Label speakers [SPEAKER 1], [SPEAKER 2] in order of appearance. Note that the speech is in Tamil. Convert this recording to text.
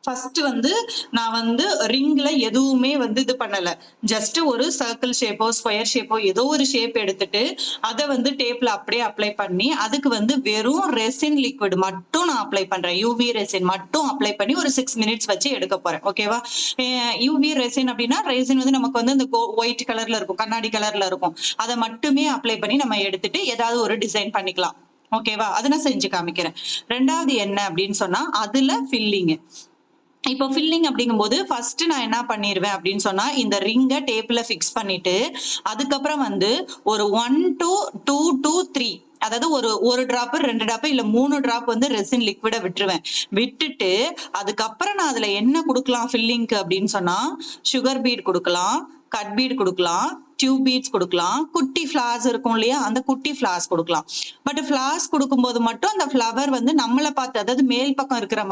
[SPEAKER 1] ஃபர்ஸ்ட் வந்து நான் வந்து ரிங்ல எதுவுமே வந்து இது பண்ணல. ஜஸ்ட் ஒரு சர்க்கிள் ஷேப்போ, ஸ்கொயர் ஷேப்போ ஏதோ ஒரு ஷேப் எடுத்துட்டு, அத வந்து டேப்ல அப்படியே அப்ளை பண்ணி, அதுக்கு வந்து வெறும் ரெசின் லிக்விட் மட்டும் நான் அப்ளை பண்றேன். யுவி ரெசின் மட்டும் அப்ளை பண்ணி ஒரு 6 மினிட்ஸ் வச்சு எடுக்க போறேன். ஓகேவா? யுவி ரெசின் அப்படின்னா, ரெசின் வந்து நமக்கு வந்து இந்த ஒயிட் கலர்ல இருக்கும். கண்ணாடி கலர்ல இருக்கும். அத மட்டுமே அப்ளை பண்ணி நம்ம எடுத்துட்டு ஏதாவது ஒரு டிசைன் பண்ணிக்கலாம். ஓகேவா? அத நான் செஞ்சு காமிக்கிறேன். 2வது என்ன அப்படின்னு சொன்னா, அதுல ஃபில்லிங். இப்போ ஃபில்லிங் அப்படிங்கும்போது ஃபர்ஸ்ட் நான் என்ன பண்ணிருவேன் அப்படின்னு சொன்னா, இந்த ரிங்க டேப்ல ஃபிக்ஸ் பண்ணிட்டு, அதுக்கப்புறம் வந்து ஒரு 1 to 2 to 3 அதாவது ஒரு டிராப், 2 டிராப் இல்ல 3 டிராப் வந்து ரெசின் லிக்விட விட்டுருவேன். விட்டுட்டு அதுக்கப்புறம் நான் அதுல என்ன குடுக்கலாம் ஃபில்லிங்க்கு அப்படின்னு சொன்னா, சுகர் பீட் குடுக்கலாம், கட் பீட் குடுக்கலாம், டியூப் பீட்ஸ் குடுக்கலாம், குட்டி ஃபிளார்ஸ் இருக்கும் இல்லையா? அந்த குட்டி ஃபிளார்ஸ் குடுக்கலாம். பட் ஃபிளார்ஸ் குடுக்கும்போது மட்டும் அந்த ஃப்ளவர் வந்து நம்மள பார்த்து, அதாவது மேல் பக்கம் இருக்கிற